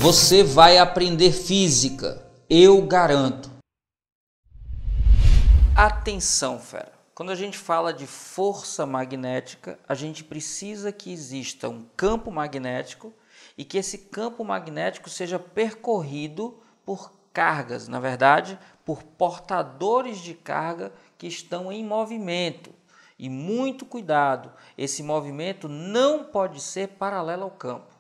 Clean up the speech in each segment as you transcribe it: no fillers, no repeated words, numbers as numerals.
Você vai aprender física, eu garanto. Atenção, fera. Quando a gente fala de força magnética, a gente precisa que exista um campo magnético e que esse campo magnético seja percorrido por cargas, na verdade, por portadores de carga que estão em movimento. E muito cuidado, esse movimento não pode ser paralelo ao campo.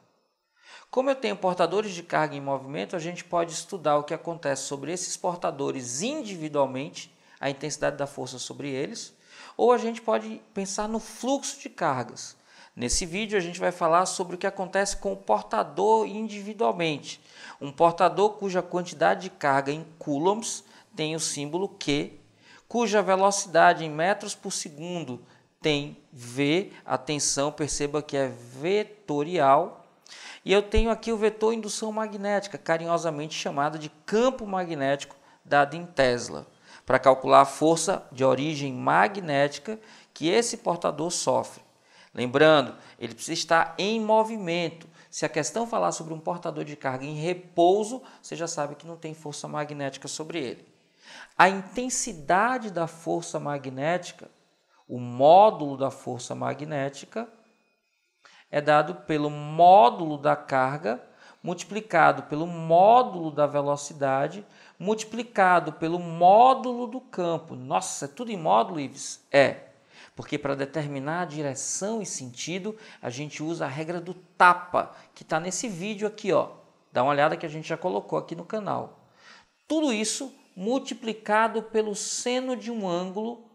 Como eu tenho portadores de carga em movimento, a gente pode estudar o que acontece sobre esses portadores individualmente, a intensidade da força sobre eles, ou a gente pode pensar no fluxo de cargas. Nesse vídeo a gente vai falar sobre o que acontece com o portador individualmente. Um portador cuja quantidade de carga em coulombs tem o símbolo Q, cuja velocidade em metros por segundo tem V, atenção, perceba que é vetorial. E eu tenho aqui o vetor indução magnética, carinhosamente chamado de campo magnético, dado em Tesla, para calcular a força de origem magnética que esse portador sofre. Lembrando, ele precisa estar em movimento. Se a questão falar sobre um portador de carga em repouso, você já sabe que não tem força magnética sobre ele. A intensidade da força magnética, o módulo da força magnética, é dado pelo módulo da carga, multiplicado pelo módulo da velocidade, multiplicado pelo módulo do campo. Nossa, é tudo em módulo, Ives? É, porque para determinar a direção e sentido, a gente usa a regra do tapa, que está nesse vídeo aqui, ó. Dá uma olhada que a gente já colocou aqui no canal. Tudo isso multiplicado pelo seno de um ângulo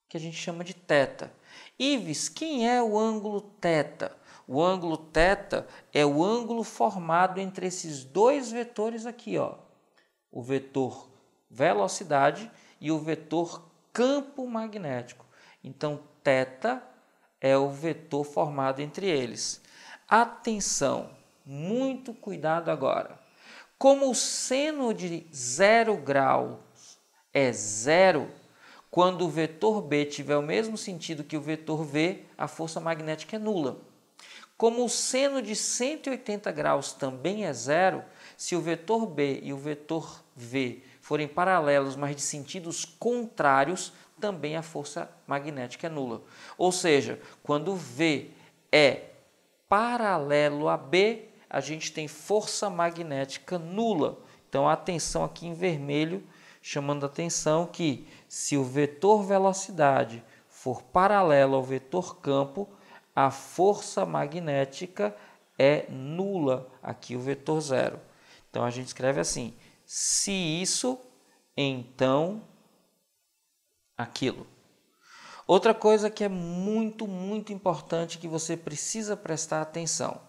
que a gente chama de θ. Ives, quem é o ângulo θ? O ângulo θ é o ângulo formado entre esses dois vetores aqui, ó. O vetor velocidade e o vetor campo magnético. Então, θ é o vetor formado entre eles. Atenção, muito cuidado agora. Como o seno de 0 graus é zero, quando o vetor B tiver o mesmo sentido que o vetor V, a força magnética é nula. Como o seno de 180 graus também é zero, se o vetor B e o vetor V forem paralelos, mas de sentidos contrários, também a força magnética é nula. Ou seja, quando V é paralelo a B, a gente tem força magnética nula. Então, atenção aqui em vermelho, chamando a atenção que se o vetor velocidade for paralelo ao vetor campo, a força magnética é nula, aqui o vetor zero. Então, a gente escreve assim, se isso, então aquilo. Outra coisa que é muito importante que você precisa prestar atenção.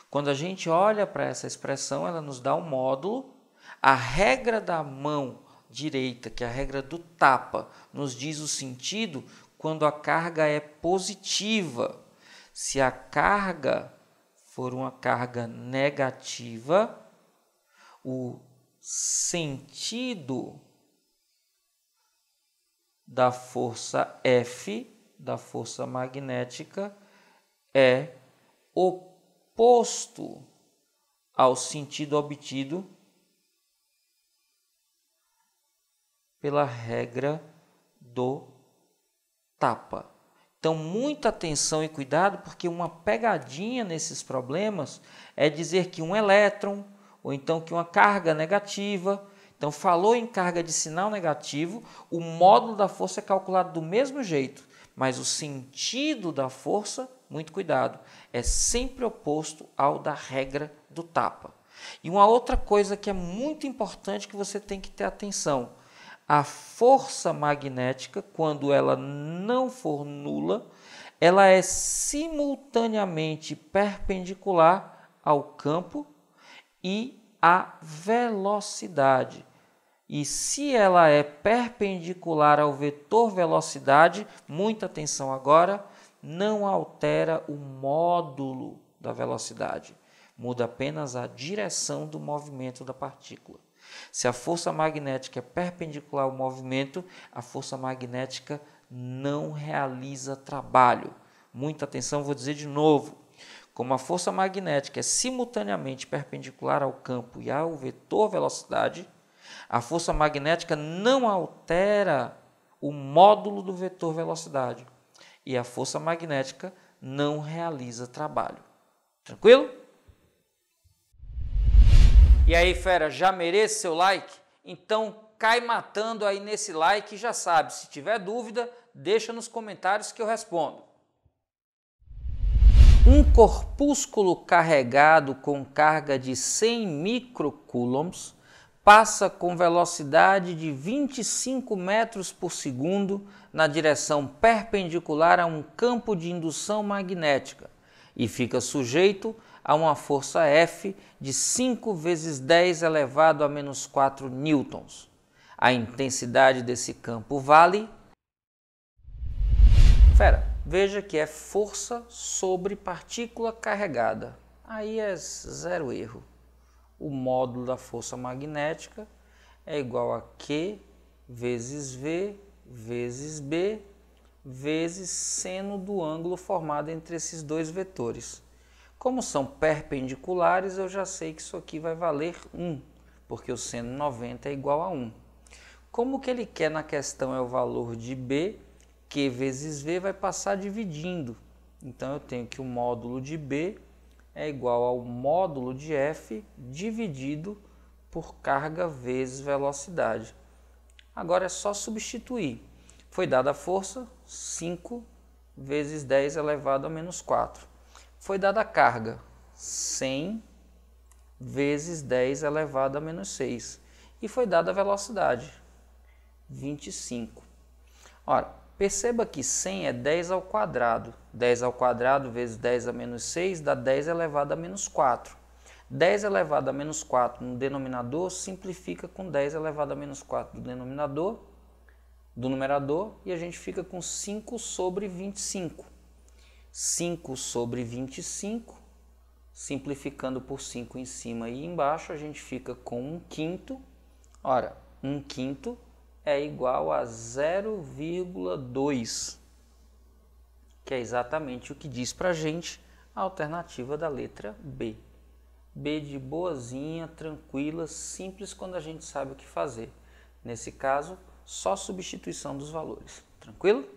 Quando a gente olha para essa expressão, ela nos dá um módulo. A regra da mão direita, que é a regra do tapa, nos diz o sentido quando a carga é positiva. Se a carga for uma carga negativa, o sentido da força F, da força magnética, é oposto ao sentido obtido pela regra do tapa. Então, muita atenção e cuidado, porque uma pegadinha nesses problemas é dizer que um elétron, ou então que uma carga negativa. Então, falou em carga de sinal negativo, o módulo da força é calculado do mesmo jeito, mas o sentido da força, muito cuidado, é sempre oposto ao da regra do tapa. E uma outra coisa que é muito importante que você tem que ter atenção, a força magnética, quando ela não for nula, ela é simultaneamente perpendicular ao campo e à velocidade. E se ela é perpendicular ao vetor velocidade, muita atenção agora, não altera o módulo da velocidade, muda apenas a direção do movimento da partícula. Se a força magnética é perpendicular ao movimento, a força magnética não realiza trabalho. Muita atenção, vou dizer de novo. Como a força magnética é simultaneamente perpendicular ao campo e ao vetor velocidade, a força magnética não altera o módulo do vetor velocidade e a força magnética não realiza trabalho. Tranquilo? E aí, fera, já merece seu like? Então cai matando aí nesse like e já sabe, se tiver dúvida, deixa nos comentários que eu respondo. Um corpúsculo carregado com carga de 100 microcoulombs passa com velocidade de 25 metros por segundo na direção perpendicular a um campo de indução magnética e fica sujeito a uma força F de 5 vezes 10 elevado a menos 4 newtons. A intensidade desse campo vale... Veja que é força sobre partícula carregada. Aí é zero erro. O módulo da força magnética é igual a Q vezes V vezes B vezes seno do ângulo formado entre esses dois vetores. Como são perpendiculares, eu já sei que isso aqui vai valer 1, porque o seno 90 é igual a 1. Como que ele quer na questão é o valor de B, Q vezes V vai passar dividindo. Então eu tenho que o módulo de B é igual ao módulo de F dividido por carga vezes velocidade. Agora é só substituir. Foi dada a força 5 vezes 10 elevado a menos 4. Foi dada a carga 100 vezes 10 elevado a menos 6. E foi dada a velocidade 25. Ora, perceba que 100 é 10 ao quadrado. 10 ao quadrado vezes 10 a menos 6 dá 10 elevado a menos 4. 10 elevado a menos 4 no denominador simplifica com 10 elevado a menos 4 do numerador e a gente fica com 5 sobre 25. 5 sobre 25, simplificando por 5 em cima e embaixo, a gente fica com 1 quinto. Ora, 1 quinto é igual a 0,2, que é exatamente o que diz para a gente a alternativa da letra B. B de boazinha, tranquila, simples quando a gente sabe o que fazer. Nesse caso, só substituição dos valores. Tranquilo?